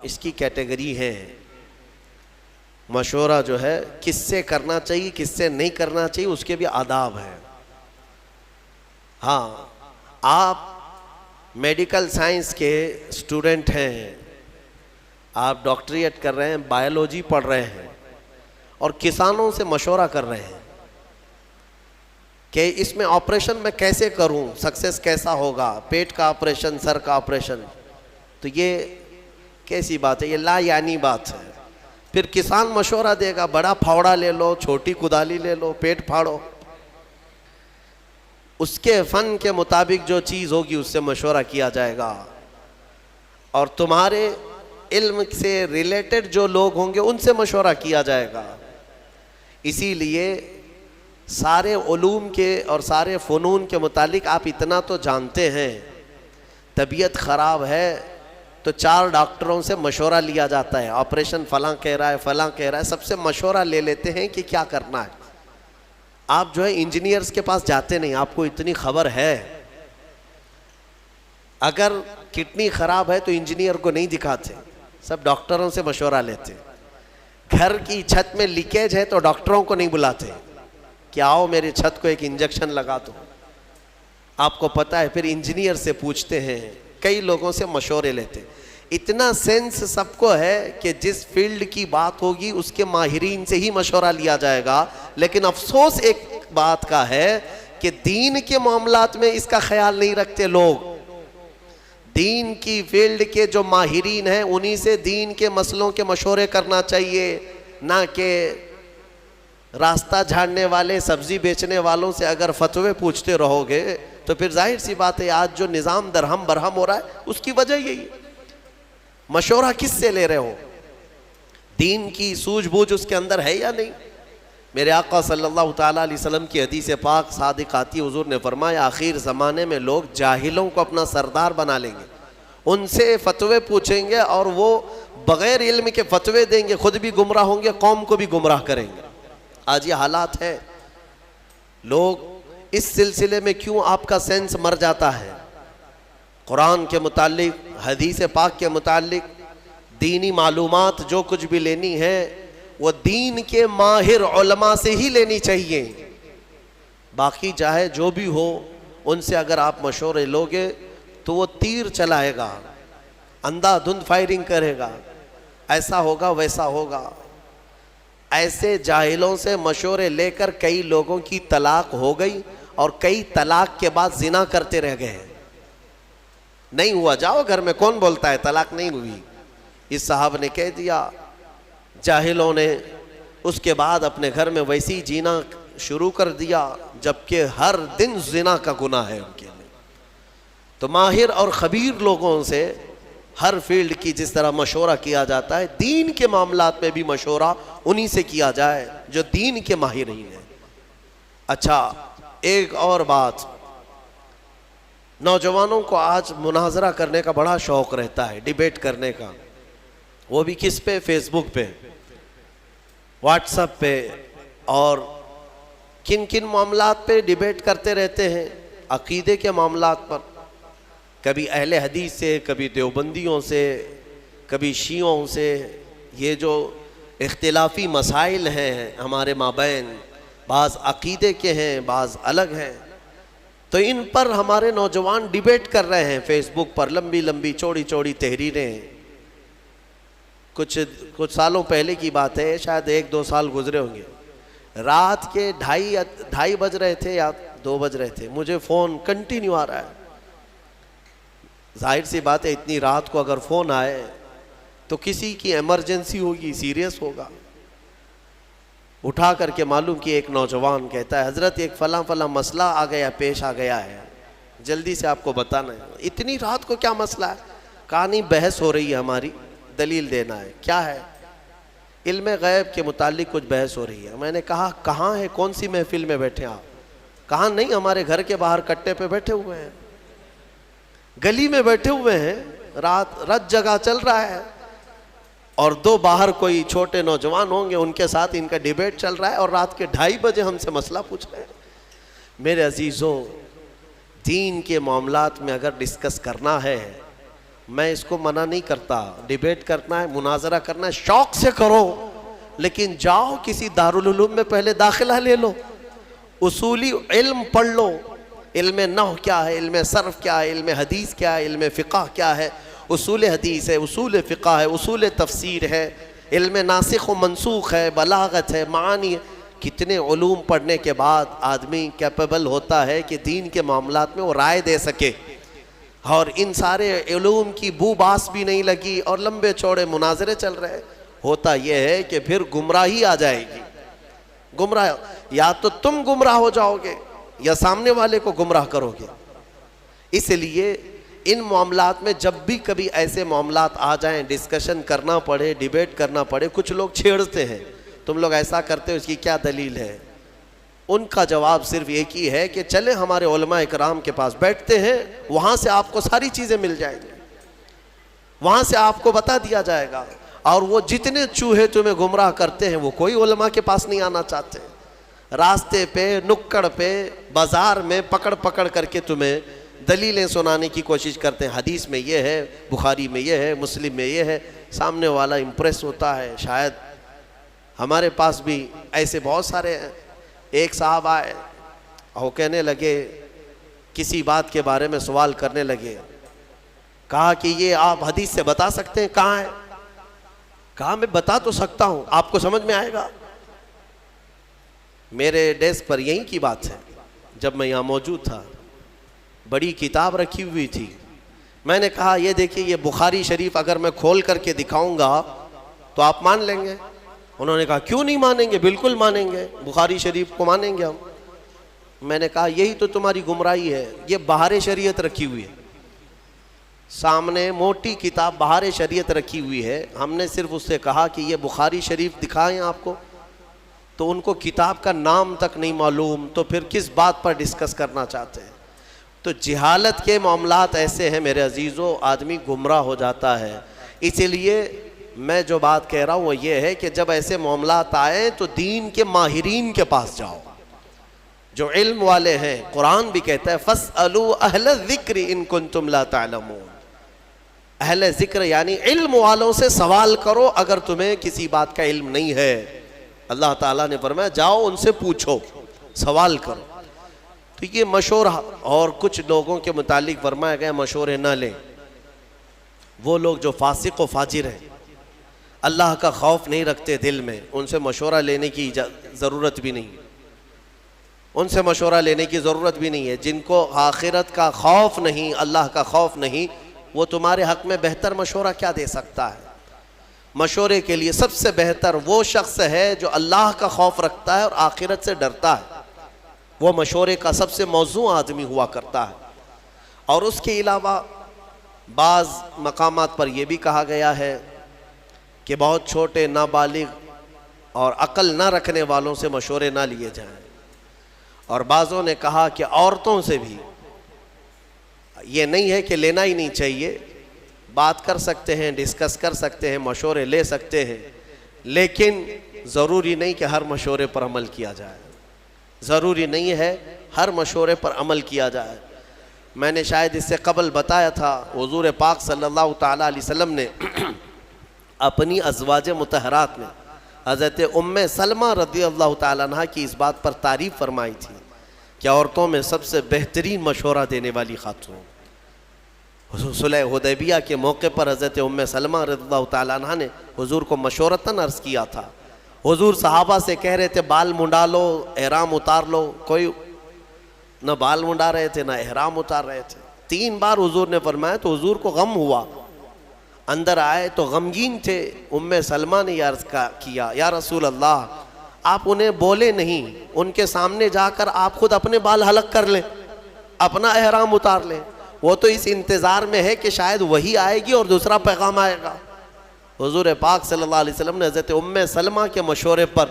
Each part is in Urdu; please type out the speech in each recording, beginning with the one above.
اس کی کیٹیگری ہے. مشورہ جو ہے کس سے کرنا چاہیے کس سے نہیں کرنا چاہیے اس کے بھی آداب ہیں. ہاں آپ میڈیکل سائنس کے اسٹوڈنٹ ہیں, آپ ڈاکٹریٹ کر رہے ہیں, بایولوجی پڑھ رہے ہیں اور کسانوں سے مشورہ کر رہے ہیں کہ اس میں آپریشن میں کیسے کروں, سکسیس کیسا ہوگا, پیٹ کا آپریشن, سر کا آپریشن, تو یہ کیسی بات ہے؟ یہ لا یعنی بات ہے. پھر کسان مشورہ دے گا بڑا پھاوڑا لے لو, چھوٹی کدالی لے لو, پیٹ پھاڑو. اس کے فن کے مطابق جو چیز ہوگی اس سے مشورہ کیا جائے گا, اور تمہارے علم سے ریلیٹڈ جو لوگ ہوں گے ان سے مشورہ کیا جائے گا. اسی لیے سارے علوم کے اور سارے فنون کے متعلق آپ اتنا تو جانتے ہیں, طبیعت خراب ہے تو 4 ڈاکٹروں سے مشورہ لیا جاتا ہے, آپریشن فلاں کہہ رہا ہے, فلاں کہہ رہا ہے, سب سے مشورہ لے لیتے ہیں کہ کیا کرنا ہے. آپ جو ہے انجینئرز کے پاس جاتے نہیں, آپ کو اتنی خبر ہے. اگر کڈنی خراب ہے تو انجینئر کو نہیں دکھاتے, سب ڈاکٹروں سے مشورہ لیتے. گھر کی چھت میں لیکیج ہے تو ڈاکٹروں کو نہیں بلاتے کہ آؤ میری چھت کو ایک انجیکشن لگا دو, آپ کو پتا ہے. پھر انجینئر سے پوچھتے ہیں, کئی لوگوں سے مشورے لیتے. اتنا سینس سب کو ہے کہ جس فیلڈ کی بات ہوگی اس کے ماہرین سے ہی مشورہ لیا جائے گا. لیکن افسوس ایک بات کا ہے کہ دین کے معاملات میں اس کا خیال نہیں رکھتے لوگ. دین کی فیلڈ کے جو ماہرین ہیں انہی سے دین کے مسئلوں کے مشورے کرنا چاہیے, نہ کہ راستہ جھاڑنے والے سبزی بیچنے والوں سے اگر فتوے پوچھتے رہو گے تو پھر ظاہر سی بات ہے آج جو نظام درہم برہم ہو رہا ہے اس کی وجہ یہی ہے. مشورہ کس سے لے رہے ہو؟ دین کی سوجھ بوجھ اس کے اندر ہے یا نہیں؟ میرے آقا صلی اللہ تعالیٰ علیہ وسلم کی حدیث پاک صادق آتی, حضور نے فرمایا آخر زمانے میں لوگ جاہلوں کو اپنا سردار بنا لیں گے, ان سے فتوے پوچھیں گے اور وہ بغیر علم کے فتوے دیں گے, خود بھی گمراہ ہوں گے, قوم کو بھی گمراہ کریں گے. آج یہ حالات ہے. لوگ اس سلسلے میں کیوں آپ کا سینس مر جاتا ہے؟ قرآن کے متعلق, حدیث پاک کے متعلق دینی معلومات جو کچھ بھی لینی ہے وہ دین کے ماہر علماء سے ہی لینی چاہیے. باقی چاہے جو بھی ہو ان سے اگر آپ مشورے لوگے تو وہ تیر چلائے گا, اندھا دھند فائرنگ کرے گا, ایسا ہوگا ویسا ہوگا. ایسے جاہلوں سے مشورے لے کر کئی لوگوں کی طلاق ہو گئی اور کئی طلاق کے بعد زنا کرتے رہ گئے. نہیں ہوا, جاؤ گھر میں, کون بولتا ہے طلاق نہیں ہوئی؟ اس صاحب نے کہہ دیا. جاہلوں نے اس کے بعد اپنے گھر میں ویسی جینا شروع کر دیا جبکہ ہر دن زنا کا گناہ ہے ان کے لیے. تو ماہر اور خبیر لوگوں سے ہر فیلڈ کی جس طرح مشورہ کیا جاتا ہے, دین کے معاملات میں بھی مشورہ انہی سے کیا جائے جو دین کے ماہرین ہیں. اچھا ایک اور بات, نوجوانوں کو آج مناظرہ کرنے کا بڑا شوق رہتا ہے, ڈیبیٹ کرنے کا. وہ بھی کس پہ؟ فیس بک پہ, واٹس ایپ پہ, اور کن کن معاملات پہ ڈیبیٹ کرتے رہتے ہیں؟ عقیدے کے معاملات پر, کبھی اہل حدیث سے, کبھی دیوبندیوں سے, کبھی شیعوں سے. یہ جو اختلافی مسائل ہیں ہمارے مابین, بعض عقیدے کے ہیں بعض الگ ہیں, تو ان پر ہمارے نوجوان ڈیبیٹ کر رہے ہیں فیس بک پر, لمبی لمبی چوڑی چوڑی تحریریں. کچھ سالوں پہلے کی بات ہے, شاید 1-2 سال گزرے ہوں گے. رات کے 2:30 بج رہے تھے یا 2 بج رہے تھے, مجھے فون کنٹینیو آ رہا ہے. ظاہر سی بات ہے اتنی رات کو اگر فون آئے تو کسی کی ایمرجنسی ہوگی, سیریس ہوگا. اٹھا کر کے معلوم کہ ایک نوجوان کہتا ہے حضرت ایک فلاں فلاں مسئلہ پیش آ گیا ہے, جلدی سے آپ کو بتانا ہے. اتنی رات کو کیا مسئلہ ہے؟ کہا نہیں بحث ہو رہی ہے ہماری, دلیل دینا ہے. کیا ہے؟ علم غیب کے متعلق کچھ بحث ہو رہی ہے. میں نے کہا کہاں ہے, کون سی محفل میں بیٹھے آپ؟ کہاں نہیں, ہمارے گھر کے باہر کٹے پہ بیٹھے ہوئے ہیں, گلی میں بیٹھے ہوئے ہیں, رات جگہ چل رہا ہے, اور 2 باہر کوئی چھوٹے نوجوان ہوں گے ان کے ساتھ ان کا ڈیبیٹ چل رہا ہے, اور رات کے 2:30 بجے ہم سے مسئلہ پوچھ رہے ہیں. میرے عزیزوں, دین کے معاملات میں اگر ڈسکس کرنا ہے میں اس کو منع نہیں کرتا، ڈیبیٹ کرنا ہے، مناظرہ کرنا ہے، شوق سے کرو، لیکن جاؤ کسی دارالعلوم میں پہلے داخلہ لے لو، اصولی علم پڑھ لو، علم نحو کیا ہے، علم صرف کیا ہے، علم حدیث کیا ہے، علم فقہ کیا ہے، اصول حدیث ہے، اصول فقہ ہے، اصول تفسیر ہے، علم ناسخ و منسوخ ہے، بلاغت ہے، معانی ہے۔ کتنے علوم پڑھنے کے بعد آدمی کیپیبل ہوتا ہے کہ دین کے معاملات میں وہ رائے دے سکے، اور ان سارے علوم کی بو باس بھی نہیں لگی اور لمبے چوڑے مناظرے چل رہے۔ ہوتا یہ ہے کہ پھر گمراہی آ جائے گی، گمراہ، یا تو تم گمراہ ہو جاؤ گے یا سامنے والے کو گمراہ کرو گے۔ اس لیے ان معاملات میں جب بھی کبھی ایسے معاملات آ جائیں، ڈسکشن کرنا پڑے، ڈیبیٹ کرنا پڑے، کچھ لوگ چھیڑتے ہیں، تم لوگ ایسا کرتے ہو، اس کی کیا دلیل ہے؟ ان کا جواب صرف ایک ہی ہے کہ چلے ہمارے علماء اکرام کے پاس بیٹھتے ہیں، وہاں سے آپ کو ساری چیزیں مل جائیں گی، وہاں سے آپ کو بتا دیا جائے گا۔ اور وہ جتنے چوہے تمہیں گمراہ کرتے ہیں وہ کوئی علماء کے پاس نہیں آنا چاہتے، راستے پہ، نکڑ پہ، بازار میں پکڑ پکڑ کر کے تمہیں دلیلیں سنانے کی کوشش کرتے ہیں، حدیث میں یہ ہے، بخاری میں یہ ہے، مسلم میں یہ ہے۔ سامنے والا امپریس ہوتا ہے۔ شاید ہمارے پاس بھی ایسے بہت سارے ہیں۔ ایک صاحب آئے اور کہنے لگے، کسی بات کے بارے میں سوال کرنے لگے، کہا کہ یہ آپ حدیث سے بتا سکتے ہیں کہاں ہے؟ کہا میں بتا تو سکتا ہوں، آپ کو سمجھ میں آئے گا؟ میرے ڈیسک پر یہی کی بات ہے، جب میں یہاں موجود تھا بڑی کتاب رکھی ہوئی تھی، میں نے کہا یہ دیکھیے یہ بخاری شریف اگر میں کھول کر کے دکھاؤں گا تو آپ مان لیں گے؟ انہوں نے کہا کیوں نہیں مانیں گے، بالکل مانیں گے، بخاری شریف کو مانیں گے ہم۔ میں نے کہا یہی تو تمہاری گمراہی ہے، یہ بہار شریعت رکھی ہوئی ہے، سامنے موٹی کتاب بہار شریعت رکھی ہوئی ہے، ہم نے صرف اس سے کہا کہ یہ بخاری شریف دکھائیں آپ کو، تو ان کو کتاب کا نام تک نہیں معلوم، تو پھر کس بات پر ڈسکس کرنا چاہتے ہیں؟ تو جہالت کے معاملات ایسے ہیں میرے عزیزو، آدمی گمراہ ہو جاتا ہے۔ اسی لیے میں جو بات کہہ رہا ہوں وہ یہ ہے کہ جب ایسے معاملات آئیں تو دین کے ماہرین کے پاس جاؤ، جو علم والے ہیں۔ قرآن بھی کہتا ہے فَاسْأَلُوا أَهْلَ الذِّكْرِ إِن كُنتُمْ لَا تَعْلَمُونَ، اہل ذکر یعنی علم والوں سے سوال کرو اگر تمہیں کسی بات کا علم نہیں ہے۔ اللہ تعالیٰ نے فرمایا جاؤ ان سے پوچھو، سوال کرو۔ تو یہ مشورہ، اور کچھ لوگوں کے متعلق فرمایا گیا مشورے نہ لیں، وہ لوگ جو فاسق و فاجر ہیں، اللہ کا خوف نہیں رکھتے دل میں، ان سے مشورہ لینے کی ضرورت بھی نہیں، ان سے مشورہ لینے کی ضرورت بھی نہیں ہے۔ جن کو آخرت کا خوف نہیں، اللہ کا خوف نہیں، وہ تمہارے حق میں بہتر مشورہ کیا دے سکتا ہے؟ مشورے کے لیے سب سے بہتر وہ شخص ہے جو اللہ کا خوف رکھتا ہے اور آخرت سے ڈرتا ہے، وہ مشورے کا سب سے موزوں آدمی ہوا کرتا ہے۔ اور اس کے علاوہ بعض مقامات پر یہ بھی کہا گیا ہے کہ بہت چھوٹے نابالغ اور عقل نہ رکھنے والوں سے مشورے نہ لیے جائیں، اور بعضوں نے کہا کہ عورتوں سے بھی یہ نہیں ہے کہ لینا ہی نہیں چاہیے، بات کر سکتے ہیں، ڈسکس کر سکتے ہیں، مشورے لے سکتے ہیں، لیکن ضروری نہیں کہ ہر مشورے پر عمل کیا جائے، ضروری نہیں ہے ہر مشورے پر عمل کیا جائے۔ میں نے شاید اس سے قبل بتایا تھا، حضور پاک صلی اللہ تعالیٰ علیہ وسلم نے اپنی ازواج مطہرات میں حضرت ام سلمہ رضی اللہ تعالیٰ عنہ کی اس بات پر تعریف فرمائی تھی کہ عورتوں میں سب سے بہترین مشورہ دینے والی خاتون۔ صلح حدیبیہ کے موقع پر حضرت ام سلمہ رضی اللہ تعالیٰ عنہ نے حضور کو مشورتاً عرض کیا تھا۔ حضور صحابہ سے کہہ رہے تھے بال منڈا لو، احرام اتار لو، کوئی نہ بال منڈا رہے تھے نہ احرام اتار رہے تھے۔ 3 بار حضور نے فرمایا تو حضور کو غم ہوا، اندر آئے تو غمگین تھے۔ ام سلمہ نے یہ عرض کیا یا رسول اللہ، آپ انہیں بولے نہیں، ان کے سامنے جا کر آپ خود اپنے بال حلق کر لیں، اپنا احرام اتار لیں۔ وہ تو اس انتظار میں ہے کہ شاید وہی آئے گی اور دوسرا پیغام آئے گا۔ حضور پاک صلی اللہ علیہ وسلم نے حضرت ام سلمہ کے مشورے پر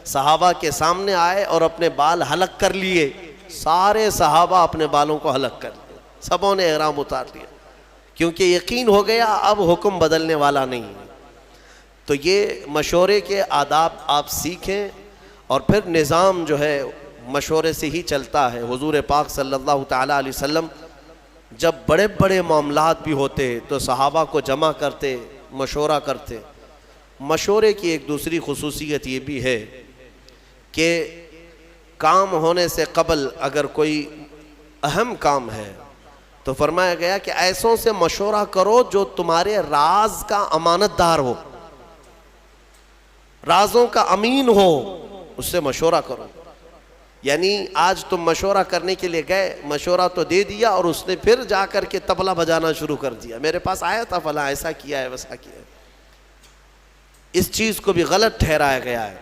صحابہ کے سامنے آئے اور اپنے بال حلق کر لیے۔ سارے صحابہ اپنے بالوں کو حلق کر لیے، سبوں نے احرام اتار لیا، کیونکہ یقین ہو گیا اب حکم بدلنے والا نہیں۔ تو یہ مشورے کے آداب آپ سیکھیں، اور پھر نظام جو ہے مشورے سے ہی چلتا ہے۔ حضور پاک صلی اللہ تعالیٰ علیہ وسلم جب بڑے بڑے معاملات بھی ہوتے تو صحابہ کو جمع کرتے، مشورہ کرتے۔ مشورے کی ایک دوسری خصوصیت یہ بھی ہے کہ کام ہونے سے قبل اگر کوئی اہم کام ہے تو فرمایا گیا کہ ایسوں سے مشورہ کرو جو تمہارے راز کا امانت دار ہو، رازوں کا امین ہو، اس سے مشورہ کرو۔ یعنی آج تم مشورہ کرنے کے لیے گئے، مشورہ تو دے دیا اور اس نے پھر جا کر کے طبلہ بجانا شروع کر دیا، میرے پاس آیا تھا فلاں ایسا کیا ہے ویسا کیا ہے۔ اس چیز کو بھی غلط ٹھہرایا گیا ہے۔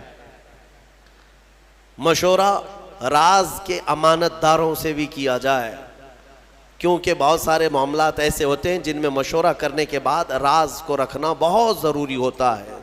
مشورہ راز کے امانت داروں سے بھی کیا جائے، کیونکہ بہت سارے معاملات ایسے ہوتے ہیں جن میں مشورہ کرنے کے بعد راز کو رکھنا بہت ضروری ہوتا ہے۔